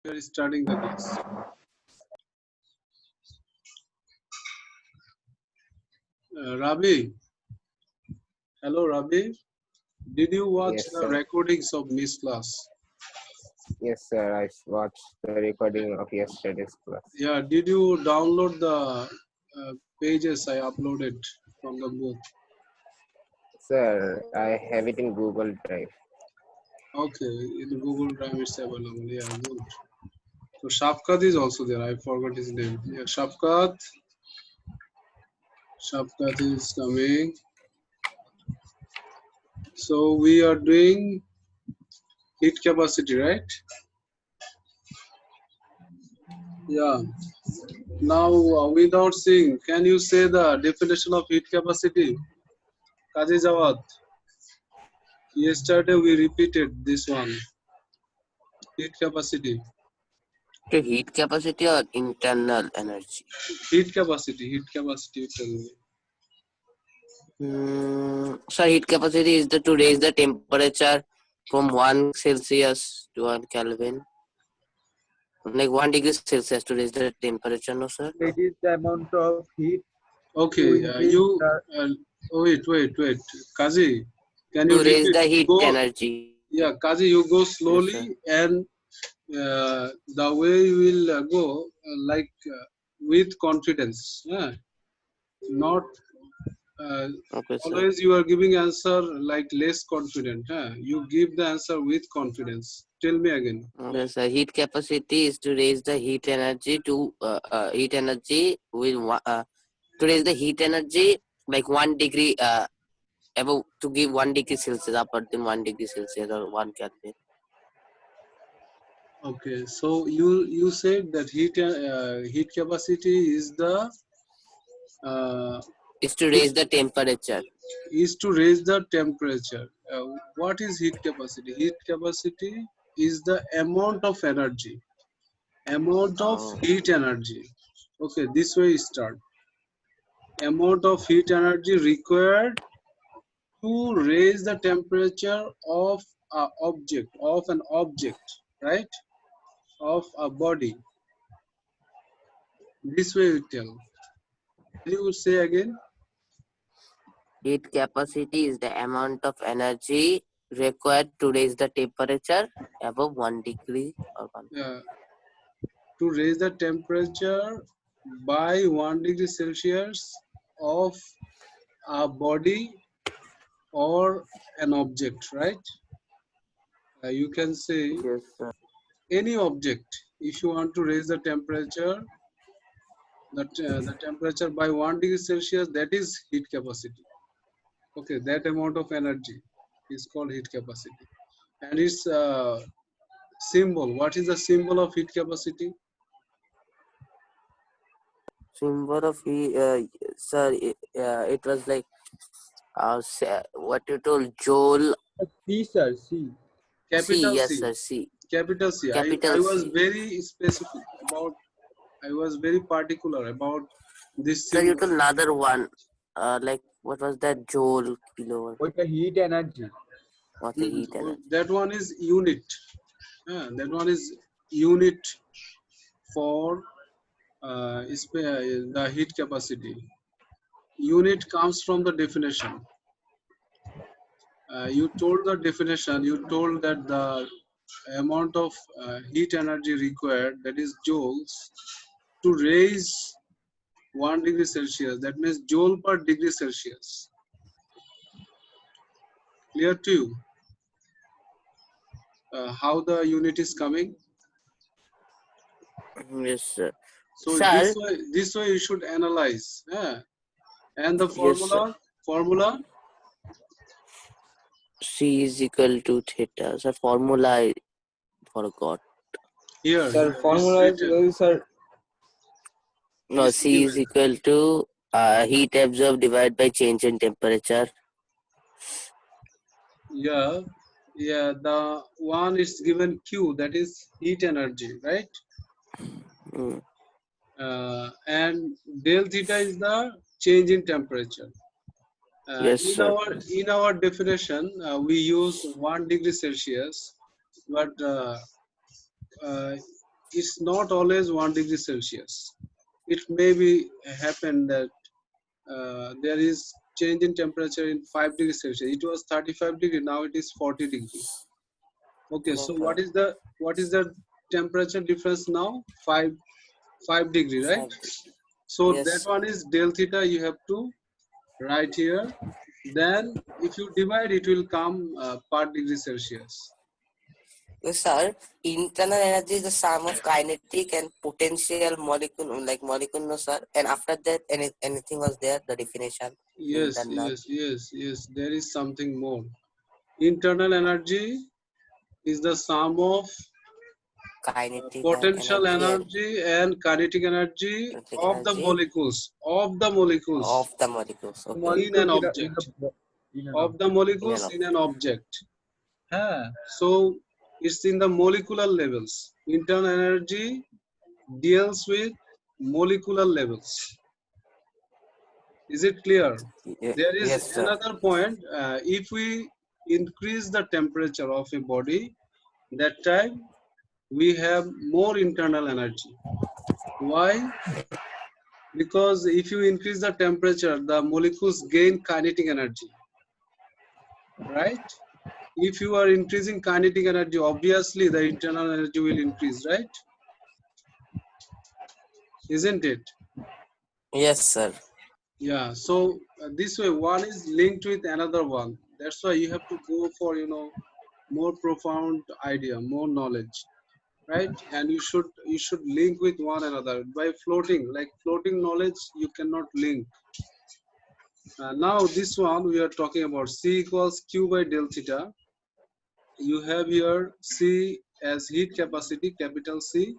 We are starting the class. Ravi, hello Ravi. Did you watch Yes, the sir. recordings of Miss class? Yes, sir. I watched the recording of yesterday's class. Yeah. Did you download the pages I uploaded from the book? Sir, I have it in Google Drive. Okay, in Google Drive it's available. Yeah, good. So Shafkat is also there. I forgot his name. Yeah, Shafkat. Shafkat is coming. So we are doing heat capacity, right? Yeah. Now, without seeing, can you say the definition of heat capacity? Kazi Jawad. Yesterday we repeated this one. Heat capacity. To heat capacity or internal energy? Heat capacity. Heat capacity. Tell me. So heat capacity is to raise the temperature from 1 Celsius to 1 Kelvin. Like 1 degree Celsius to raise the temperature, no sir? It is the amount of heat to Okay. increase You. the Wait. Kazi, can To you raise repeat? the heat Go. energy. Yeah, Kazi, you go Yes, sir. slowly and the way you will go with confidence. Yeah. Not Okay, sir. always you are giving answer like less confident. Huh? You give the answer with confidence. Tell me again. Okay, sir. Heat capacity is to raise the heat energy to heat energy with to raise the heat energy like 1 degree above to give 1 degree Celsius upper than 1 degree Celsius or 1 Kelvin. Okay, so you said that heat capacity uh, Is to raise the temperature. is to raise the temperature. What is heat capacity? Heat capacity is the amount of energy, amount of Oh, heat energy. Okay, this way start. Amount of heat energy required to raise the temperature of an object, right? Of a body. This way we tell. Can you say again? heat capacity is the amount of energy required to raise the temperature above 1 degree or 1. To raise the temperature by 1 degree Celsius of a body or an object, right? You can say Yes, sir. any object. If you want to raise the temperature, the temperature by 1 degree Celsius, that is heat capacity. Okay, that amount of energy is called heat capacity. And its symbol. What is the symbol of heat capacity? Symbol of heat, sir, it was like what you told, Joel. C, sir, C. C, Capital yes, C. sir, C. Capital C. I Capital was C. very specific about, I was very particular about this Sir, you symbol. told another one. Like, what was that? Joule kilowatt. With the heat energy. Okay, heat energy. That one is unit. That one is unit for the heat capacity. Unit comes from the definition. You told the definition, you told that the amount of heat energy required, that is joules, to raise 1 degree Celsius. That means joule per degree Celsius. Clear to you? How the unit is coming? Yes, sir. So Sir, this way you should analyze. And the yes, sir. formula C is equal to theta. Sir, formula I forgot. here, Sir, it's formula is, written. sir, No, It's C is given. equal to heat absorbed divided by change in temperature. Yeah, the one is given Q, that is heat energy, right? Mm. And del theta is the change in temperature. Yes, sir. In our definition, we use 1 degree Celsius, but it's not always 1 degree Celsius. It may be happen that there is change in temperature in 5 degrees Celsius. It was 35 degree, now it is 40 degree. Okay, so Okay. what is the temperature difference now? 5 degree, right? So Yes. that one is del theta. You have to write here. Then if you divide, it will come per degree Celsius. Yes, sir. Internal energy is the sum of kinetic and potential molecule, like molecule, no, sir. And after that, anything was there? The definition. Yes, Internal. yes. There is something more. Internal energy is the sum of Kinetic potential energy and energy and kinetic energy kinetic of the energy molecules of the molecules. Okay. in an Molecules object. in an Of the object. molecules In in an object. Huh. So it's in the molecular levels. Internal energy deals with molecular levels. Is it clear? There is Yes, sir. another point. If we increase the temperature of a body, that time we have more internal energy. Why? Because if you increase the temperature, the molecules gain kinetic energy, right? If you are increasing kinetic energy, obviously the internal energy will increase, right? Isn't it? Yes, sir. Yeah, so this way one is linked with another one. That's why you have to go for, more profound idea, more knowledge, right? And you should link with one another by floating. Like floating knowledge, you cannot link. Now this one we are talking about C equals Q by del theta. You have here C as heat capacity, capital C.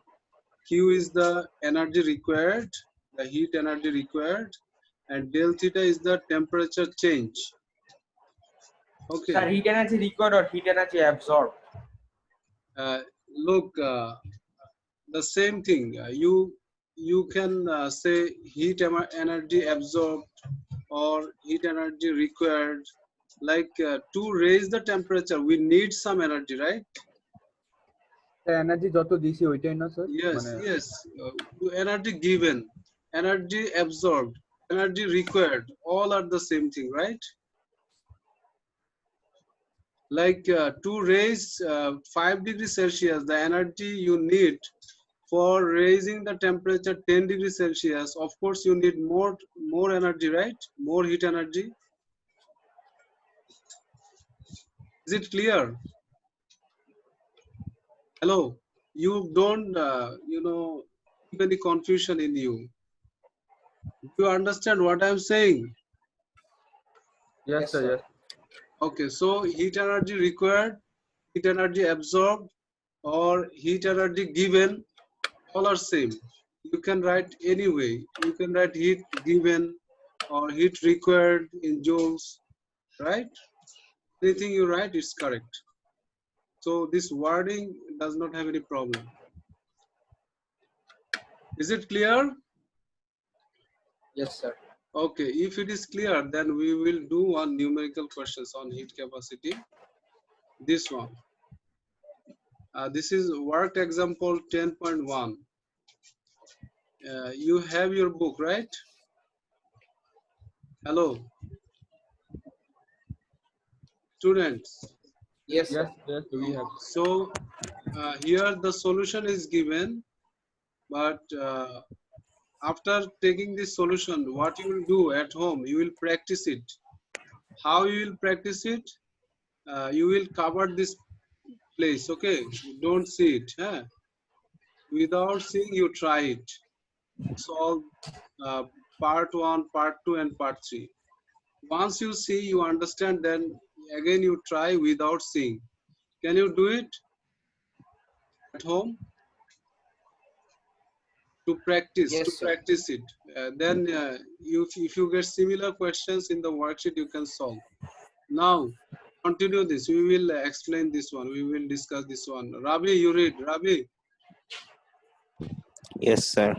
Q is the energy required, the heat energy required, and del theta is the temperature change. Okay. Sir, heat energy required or heat energy absorbed? Look, the same thing. You can say heat energy absorbed or heat energy required. Like to raise the temperature, we need some energy, right? Energy যত দিছি ওইটাই না sir Yes. Energy given, energy absorbed, energy required, all are the same thing, right? Like to raise 5 degrees Celsius, the energy you need for raising the temperature 10 degrees Celsius, of course you need more energy, right? More heat energy. Is it clear? Hello, you don't keep any confusion in you. Do you understand what I'm saying? Yes, sir. Yes. Okay, so heat energy required, heat energy absorbed, or heat energy given, all are same. You can write any way. You can write heat given or heat required in joules, right? Anything you write is correct. So this wording does not have any problem. Is it clear? Yes, sir. Okay, if it is clear, then we will do one numerical questions on heat capacity. This one. This is worked example 10.1. You have your book, right? Hello, students. Yes, we have. So here the solution is given, but after taking this solution, what you will do at home, you will practice it. How you will practice it? You will cover this place, okay? Don't see it. Huh? Without seeing, you try it. Solve part 1, part 2, and part 3. Once you see, you understand, then again you try without seeing. Can you do it at home? To practice, Yes, sir. it. Then if you get similar questions in the worksheet, you can solve. Now, continue this. We will explain this one. We will discuss this one. Ravi, you read. Ravi. Yes, sir.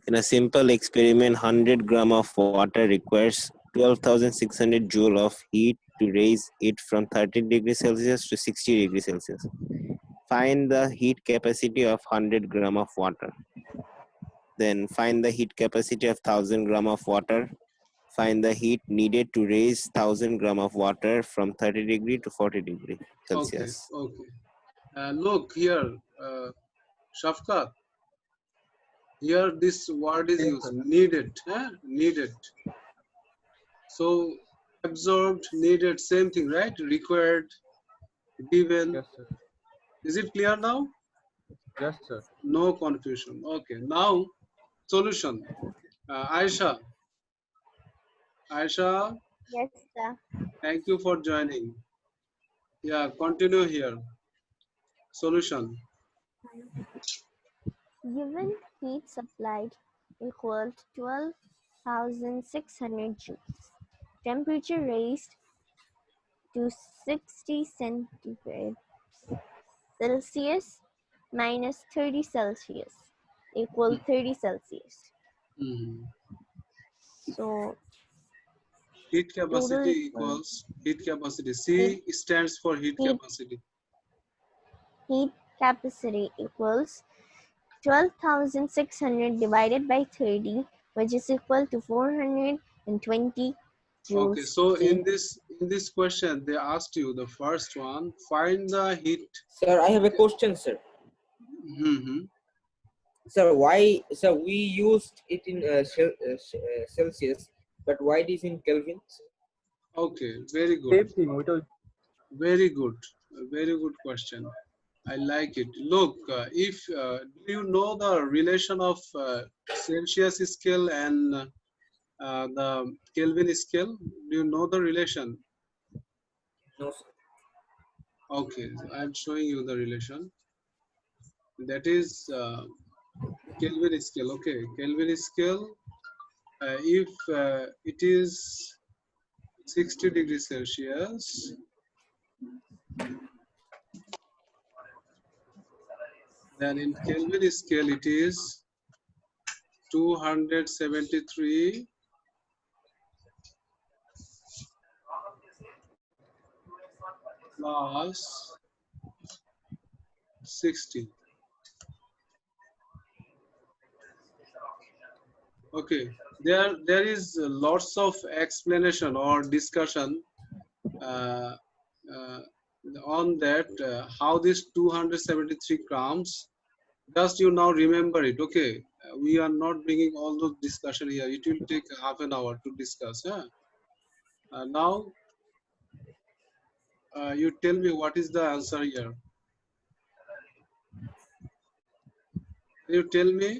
In a simple experiment, 100 gram of water requires 12,600 joule of heat to raise it from 30 degrees Celsius to 60 degrees Celsius. find the heat capacity of 100 gram of water. Then find the heat capacity of 1000 gram of water. Find the heat needed to raise 1000 gram of water from 30 degree to 40 degree Okay, Celsius. okay. Look here, Shafkat. Here this word is Yes, used, sir. needed, needed. So absorbed, needed, same thing, right? Required, given. Yes, sir. Is it clear now? Yes, sir. No confusion. Okay, now solution. Aisha, Yes, sir. thank you for joining. Yeah, continue here. Solution. Given heat supplied equal to 12,600 joules. Temperature raised to 60 centigrade Celsius minus 30 Celsius equal 30 Celsius. Mhm. So Heat total capacity equal equals heat capacity. C stands for heat heat capacity. heat capacity equals 12,600 divided by 30, which is equal to 420 Okay, joules so heat. in this question, they asked you the first one, find the heat. Sir, I have a question, sir. Mhm. Sir, why? Sir, we used it in Celsius, but why it is in Kelvin? Okay, very good. Same thing. Very good. A very good question. I like it. Look, if do you know the relation of Celsius scale and the Kelvin scale? Do you know the relation? No, sir. Okay, so I'm showing you the relation. That is Kelvin scale. Okay, Kelvin scale. If it is 60 degrees Celsius, then in Kelvin scale it is 273 plus 60. Okay, there is lots of explanation or discussion uh, uh, on that how this 273 grams. Just you now remember it. Okay, we are not bringing all those discussion here. It will take half an hour to discuss. Yeah. Now you tell me what is the answer here. Can you tell me?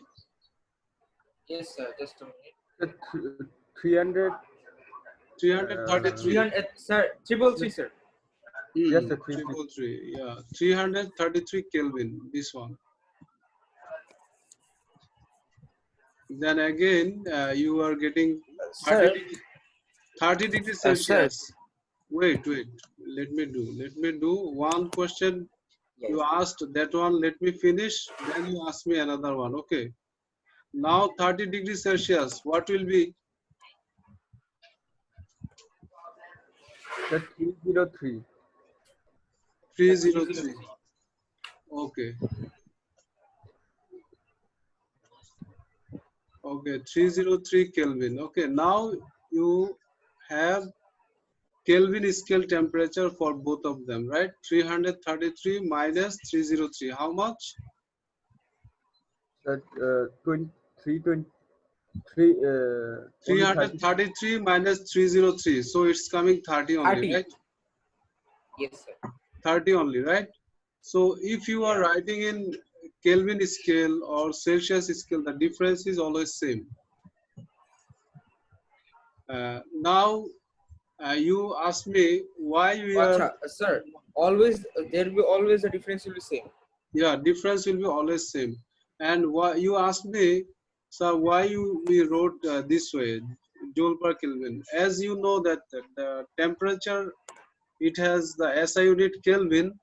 Yes, sir. Just a minute. 300. 333. 300, sir. 333, sir. Yes, sir. 333. Yeah, 333 Kelvin. This one. Then again, you are getting 30 Sir. degree, 30 degrees Sir, Celsius. Wait. Let me do one question. Yes. You asked that one. Let me finish. Then you ask me another one. Okay. Now 30 degrees Celsius. What will be? The 303. 303. Okay. Okay. 303 Kelvin. Okay. Now you have Kelvin scale temperature for both of them, right? 333 minus 303. How much? That 323. Only 30. 333 minus 303. So it's coming 30 only, 30. right? Yes, sir. 30 only, right? So if you are writing in Kelvin scale or Celsius scale, the difference is always same. Now you ask me why we are. Acha, sir, always there will be always the difference will be same. Yeah, difference will be always same. And why you asked me, sir, why we wrote this way, joule per Kelvin? As you know that the temperature, it has the SI unit Kelvin.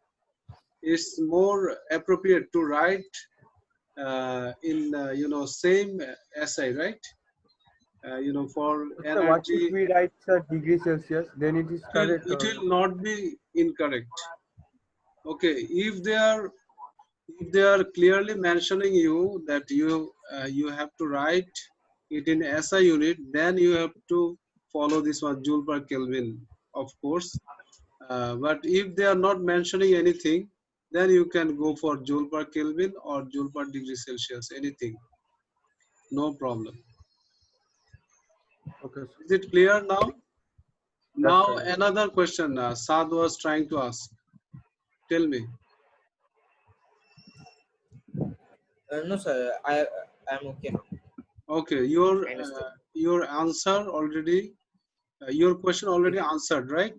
It's more appropriate to write in same SI, right? For So what if energy, we write degree Celsius? Then it is correct. it will not be incorrect. Okay, if they are if they are clearly mentioning you that you have to write it in SI unit, then you have to follow this one, joule per Kelvin, of course. But if they are not mentioning anything, then you can go for joule per Kelvin or joule per degree Celsius, anything, no problem. Okay, sir. Is it clear now? Yes, Now sir. another question Sad was trying to ask. Tell me. No, sir. I'm okay now. Okay, I understood. your answer already, your question already answered, right?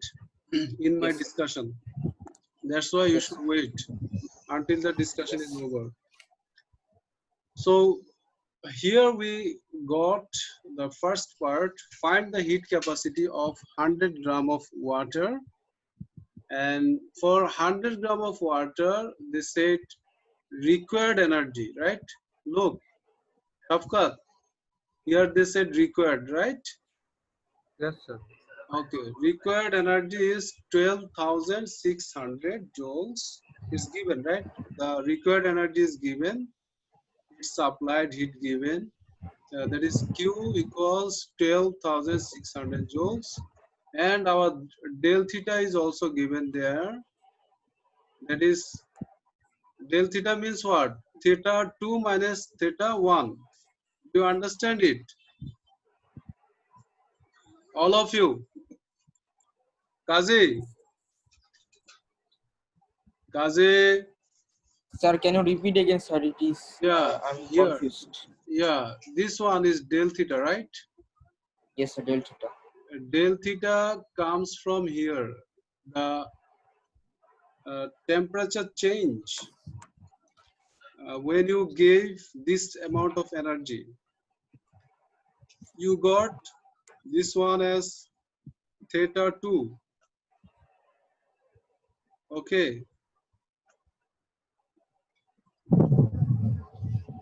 In my Yes. discussion. That's why you Yes. should wait until the discussion is over. So here we got the first part. Find the heat capacity of 100 gram of water. And for 100 gram of water, they said required energy, right? Look, Shafqat, here they said required, right? Yes, sir. Okay, required energy is 12,600 joules. It's given, right? The required energy is given. It's applied heat given. That is Q equals 12,600 joules. And our del theta is also given there. That is, del theta means what? Theta 2 minus theta 1. Do you understand it? All of you. Kazi. Kazi. Sir, can you repeat again, sir? It is. Yeah, I'm here. confused. Yeah, this one is del theta, right? Yes, sir. Del theta. Del theta comes from here. The temperature change when you gave this amount of energy. You got this one as theta 2. Okay.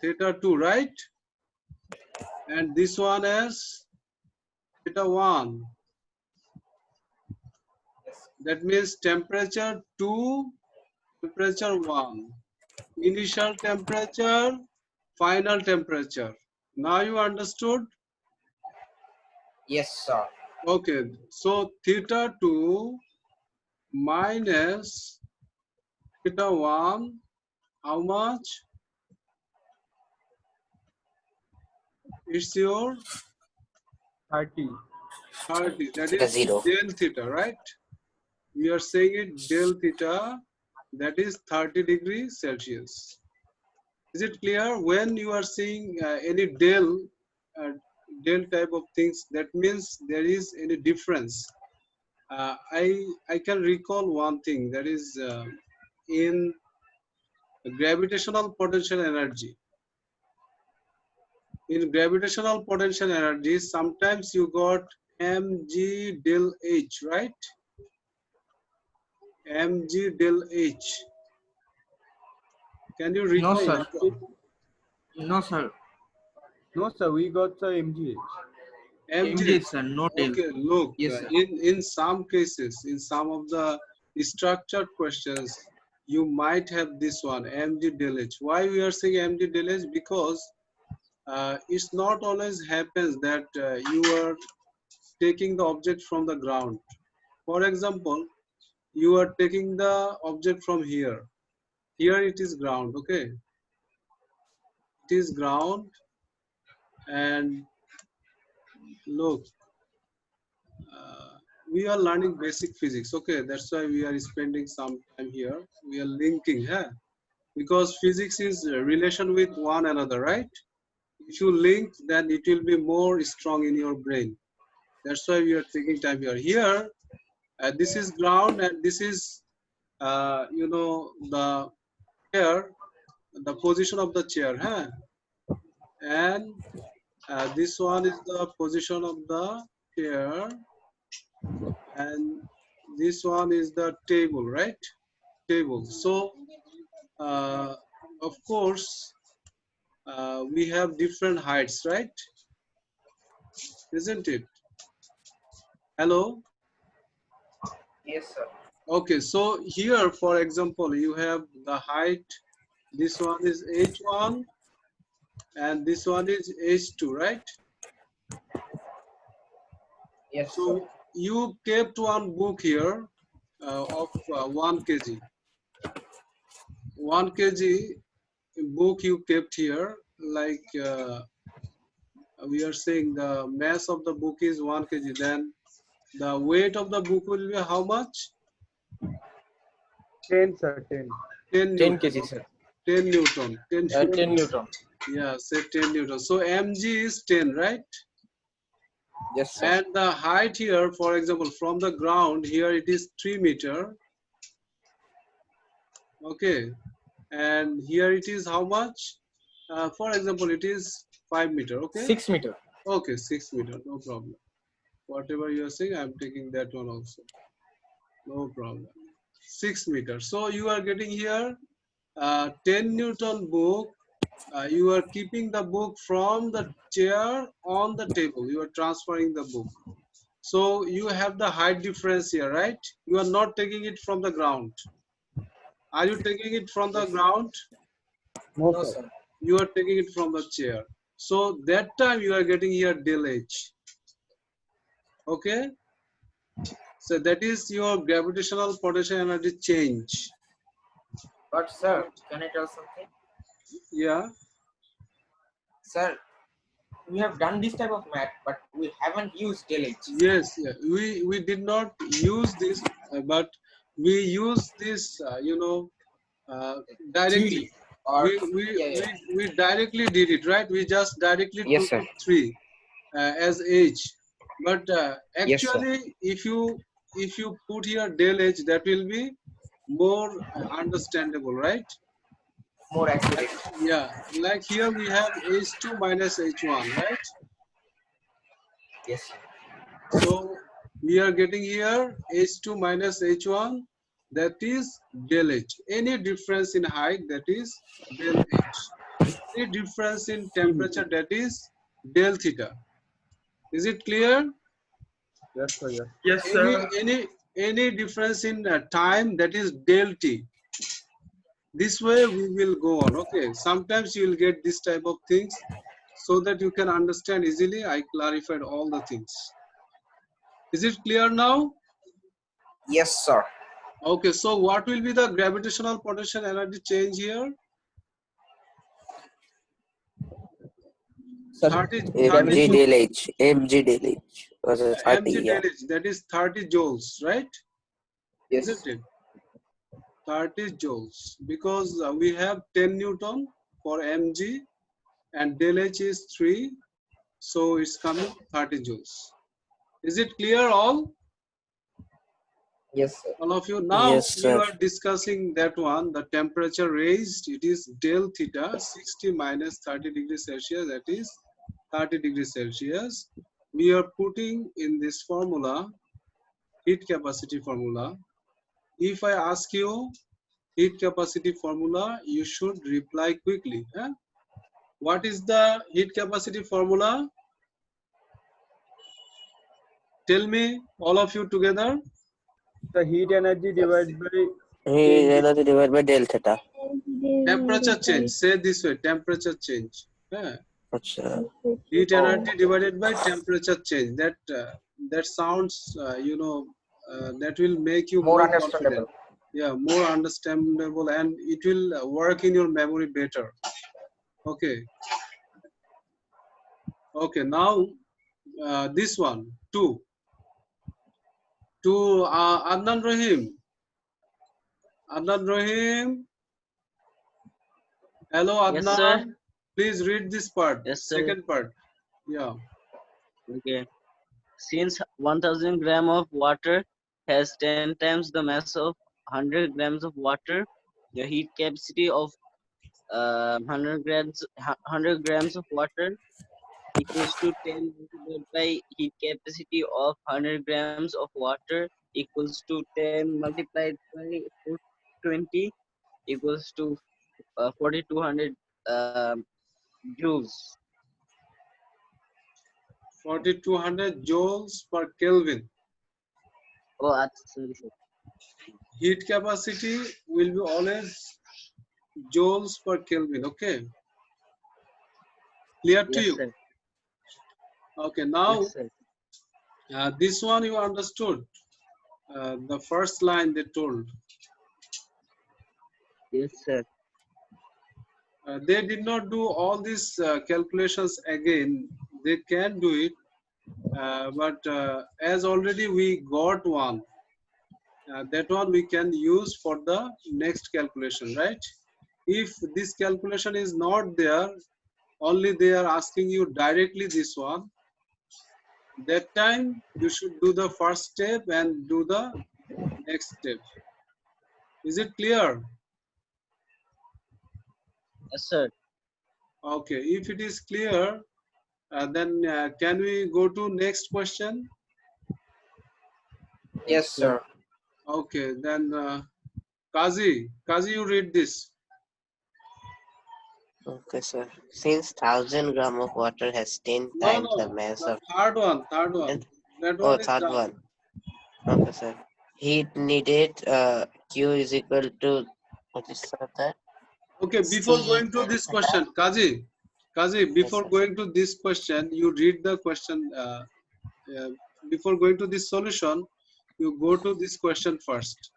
Theta 2, right? And this one as theta 1. That means temperature 2, temperature 1. Initial temperature, final temperature. Now you understood? Yes, sir. Okay, so theta 2 minus theta 1, how much? It's your 30. 30. That Theta is 0. del theta, right? We are saying it del theta, that is 30 degrees Celsius. Is it clear? When you are seeing any uh, del type of things, that means there is any difference. I can recall one thing, that is in gravitational potential energy. In gravitational potential energy, sometimes you got mg del h, right? mg del h. Can you No, recall sir. that? No, sir. No, sir. We got the MGH. mg. sir. No del. Okay, look, Yes, sir. in some cases, in some of the structured questions, you might have this one, mg del h. Why we are saying mg del h? Because it's not always happens that you are taking the object from the ground. For example, you are taking the object from here. Here it is ground, okay? It is ground, and look, we are learning basic physics, okay? That's why we are spending some time here. We are linking, huh? Because physics is a relation with one another, right? If you link, then it will be more strong in your brain. That's why we are taking time here. Here, this is ground, and this is, you know, the chair, the position of the chair, huh? And this one is the position of the chair, and this one is the table, right? Table. So, of course, we have different heights, right? Isn't it? Hello? Yes, sir. Okay, so here, for example, you have the height This one is H1 and this one is H2, right? Yes, sir. So you kept one book here of 1 kg. 1 kg book you kept here, like we are saying the mass of the book is 1 kg. Then the weight of the book will be how much? 10, sir, 10. 10 10 Newton. kg, sir. 10 Newton. 10 10 Newton. Newton. Yeah, say 10 Newton. So mg is 10, right? Yes, sir. And the height here, for example, from the ground, here it is 3 meter. Okay. And here it is how much? For example, it is 5 meter. Okay. 6 meter. Okay, 6 meter. No problem. Whatever you are saying, I'm taking that one also. No problem. 6 meter. So you are getting here 10 Newton book. You are keeping the book from the chair on the table. You are transferring the book. So you have the height difference here, right? You are not taking it from the ground. Are you taking it from the ground? No, No, sir. sir. You are taking it from the chair. So that time you are getting here del H. Okay? So that is your gravitational potential energy change. But, sir, can I tell something? Yeah. Sir, we have done this type of math, but we haven't used del H. Yes. Yeah. We did not use this, but we use this, directly. Theory. Or, We directly did it, right? We just directly Yes, took sir. 3 as H. But Yes, sir. actually, if you put here del H, that will be more understandable, right? more accurate. Yeah, like here we have H2 minus H1, right? Yes, sir. So we are getting here H2 minus H1, that is del H. Any difference in height, that is del H. Any difference in temperature, that is del theta. Is it clear? Yes, sir, yes. Yes, Any difference in time, that is del T. This way we will go on. Okay, sometimes you will get this type of things, so that you can understand easily. I clarified all the things. Is it clear now? Yes, sir. Okay, so what will be the gravitational potential energy change here? Sir, 30 mg joules. del H. mg del H. Was it 30? mg Yeah. del H, that is 30 joules, right? Yes. Isn't it? 30 joules, because we have 10 Newton for mg and del H is 3, so it's coming 30 joules. Is it clear all? Yes, sir. All of you. Now Yes, you sir. are discussing that one, the temperature raised, it is del theta 60 minus 30 degrees Celsius, that is 30 degrees Celsius. We are putting in this formula, heat capacity formula. If I ask you heat capacity formula, you should reply quickly. Huh? What is the heat capacity formula? Tell me, all of you together. The heat energy divided by Heat energy divided by del theta. Temperature change. Say this way, temperature change. Yeah. Achha. Heat energy divided by temperature change. That sounds, that will make you More more understandable. confident. Yeah, more understandable, and it will work in your memory better. Okay. Okay. Now this one, 2. To Adnan Rahim. Adnan Rahim. Hello, Adnan. Yes, sir. Please read this part. Yes, sir. Second part. Yeah. Okay. Since 1000 gram of water has 10 times the mass of 100 grams of water, the heat capacity of 100 grams of water equals to 10 multiplied by heat capacity of 100 grams of water equals to 10 multiplied by 420 equals to 4200 joules. 4200 joules per Kelvin. Oh, sorry, sir. Heat capacity will be always joules per Kelvin. Okay. Clear to Yes, you? sir. Okay. Now, Yes, sir. this one you understood. The first line they told. Yes, sir. They did not do all these calculations again. They can do it, but as already we got one, that one we can use for the next calculation, right? If this calculation is not there, only they are asking you directly this one, that time you should do the first step and do the next step. Is it clear? Yes, sir. Okay, if it is clear, then can we go to next question? Yes, sir. Okay, then Kazi, you read this. Okay, sir. Since 1000 gram of water has 10 No, times the no, mass the of third one. and That oh, one is third done. one. Okay, sir. Heat needed Q is equal to what is that? Okay, before C going to this question, Kazi, before sir. going to this question, you read the question. Before going to this solution, you go to this question first.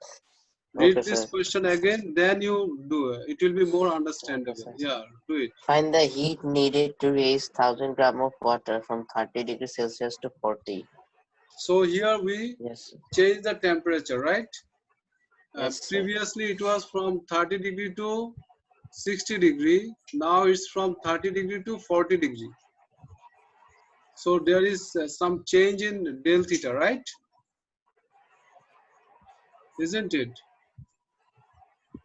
Read Okay, this sir. question again, then you do it. It will be more Okay, understandable. sir. Yeah, do it. Find the heat needed to raise 1000 gram of water from 30 degrees Celsius to 40. So here we Yes, sir. change the temperature, right? Yes, sir. Previously it was from 30 degree to 60 degree. Now it's from 30 degree to 40 degree. So there is some change in del theta, right? Isn't it?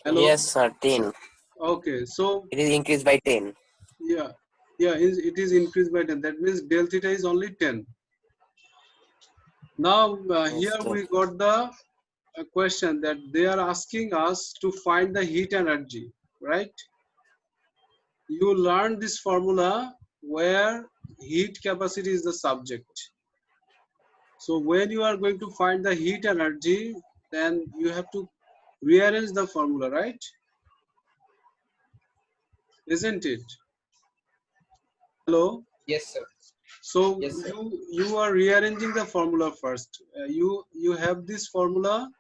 Hello? Yes, sir. 10. Okay, so It is increased by 10. yeah, it is increased by 10. That means del theta is only 10. Now Yes, here sir. we got the question that they are asking us to find the heat energy, right? You learn this formula where heat capacity is the subject. So when you are going to find the heat energy, then you have to rearrange the formula, right? Isn't it? Hello? Yes, sir. So Yes, sir. you are rearranging the formula first. You have this formula.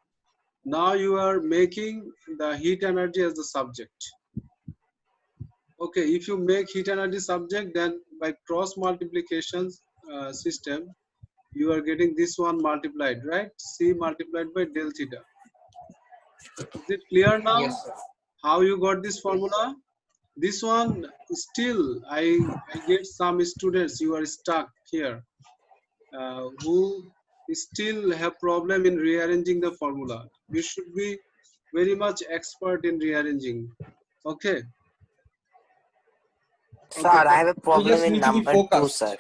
Now you are making the heat energy as the subject. Okay, if you make heat energy subject, then by cross multiplication system, you are getting this one multiplied, right? C multiplied by del theta. Is it clear now Yes, sir. how you got this formula? This one still, I get some students, you are stuck here, who still have problem in rearranging the formula. You should be very much expert in rearranging. Okay. Sir, Okay. I have a We problem just in need to be number 2, focused. sir.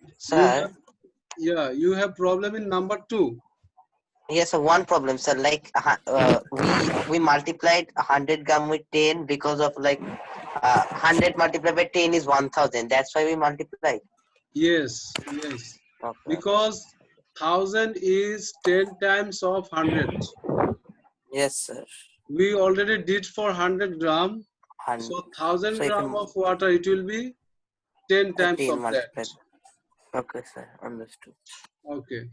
You Sir, have, yeah, you have problem in number 2. yes, sir, one problem, sir. Like we multiplied 100 gram with 10 because of like 100 multiplied by 10 is 1000. That's why we multiplied. Yes, yes. Okay. Because 1000 is 10 times of 100. Yes, sir. We already did for 100 gram. And So 1000 so if gram you of water, it will be 10 times 10 of that. multiplied. Okay, sir. Understood. Okay.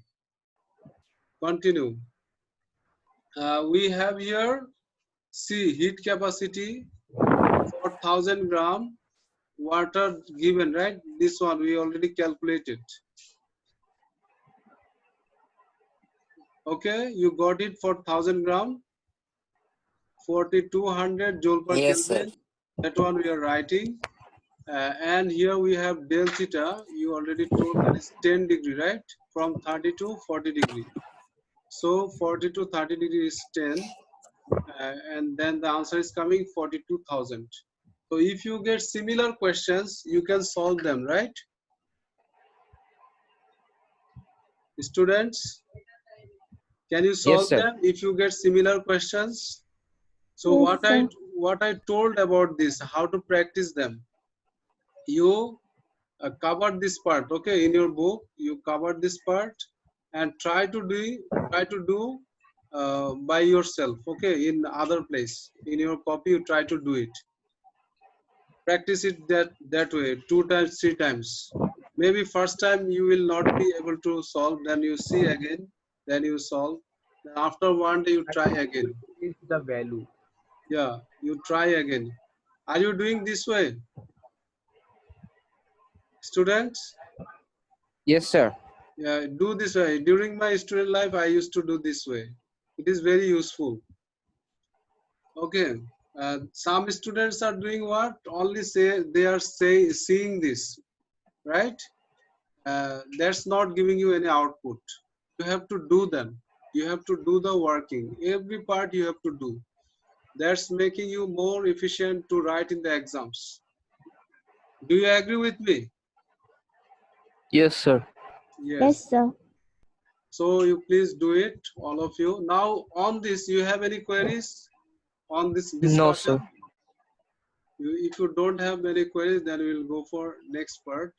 Continue. We have here, see, heat capacity for 1000 gram water given, right? This one we already calculated. Okay, you got it for 1000 gram, 4200 joule per Yes, sir. Kelvin. That one we are writing. And here we have del theta. You already told that is 10 degree, right? From 30 to 40 degree. So 40 to 30 degree is 10. And then the answer is coming 42,000. So if you get similar questions, you can solve them, right? Students, can you solve Yes, sir. them if you get similar questions? So Yes, what I told about this, how to practice them. You covered this part, okay? In your book, you covered this part and try to do by yourself, okay, in other place. In your copy, you try to do it. Practice it that way, 2 times, 3 times. Maybe first time you will not be able to solve, then you see again, then you solve. Then after one day, you try again. Is the value. Yeah, you try again. Are you doing this way, students? Yes, sir. Yeah, do this way. During my student life, I used to do this way. It is very useful. Okay. Some students are doing what? Only say they are seeing this, right? That's not giving you any output. You have to do them. You have to do the working. Every part you have to do. That's making you more efficient to write in the exams. Do you agree with me? Yes, sir. Yes, sir. So you please do it, all of you. Now on this, you have any queries on this discussion? No, sir. If you don't have any queries, then we'll go for next part.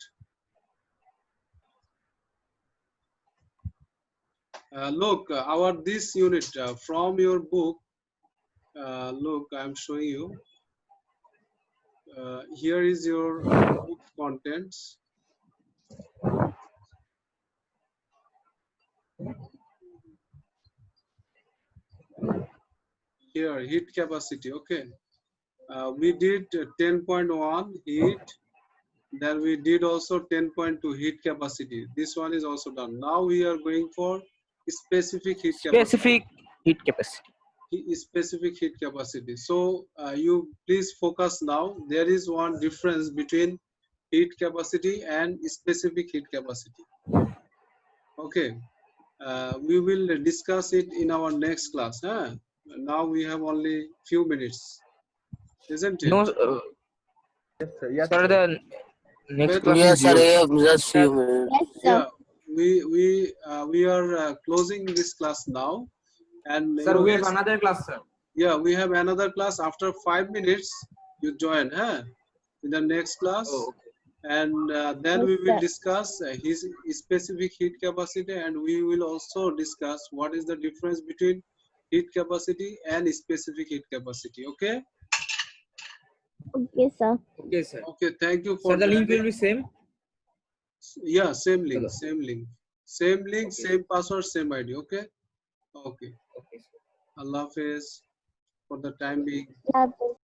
Look, our this unit from your book. Look, I'm showing you. Here is your book contents. Here, heat capacity. Okay. We did 10.1 heat. Then we did also 10.2 heat capacity. This one is also done. Now we are going for specific heat Specific heat capacity. specific heat capacity. So you please focus now. There is one difference between heat capacity and specific heat capacity. Okay. We will discuss it in our next class. Huh? Now we have only few minutes, isn't it? No, Yes, sir. Yes, sir. sir. The next Well, class Yes, is sir. yours. I have just few minutes. Yes, sir. Yeah, we are closing this class now, and Sir, you we have guys, another class, sir. yeah, we have another class after 5 minutes. You join, huh? In the next class, Oh, okay. and then Yes, we will sir. discuss his specific heat capacity, and we will also discuss what is the difference between heat capacity and specific heat capacity. Okay. Okay, sir. Okay, sir. Okay. Thank you Sir, for the link will joining. be same. Yeah, same link, Hello. same link, same link, Okay. same password, same ID. Okay. Okay. Okay, sir. Allah Hafiz for the time being. Love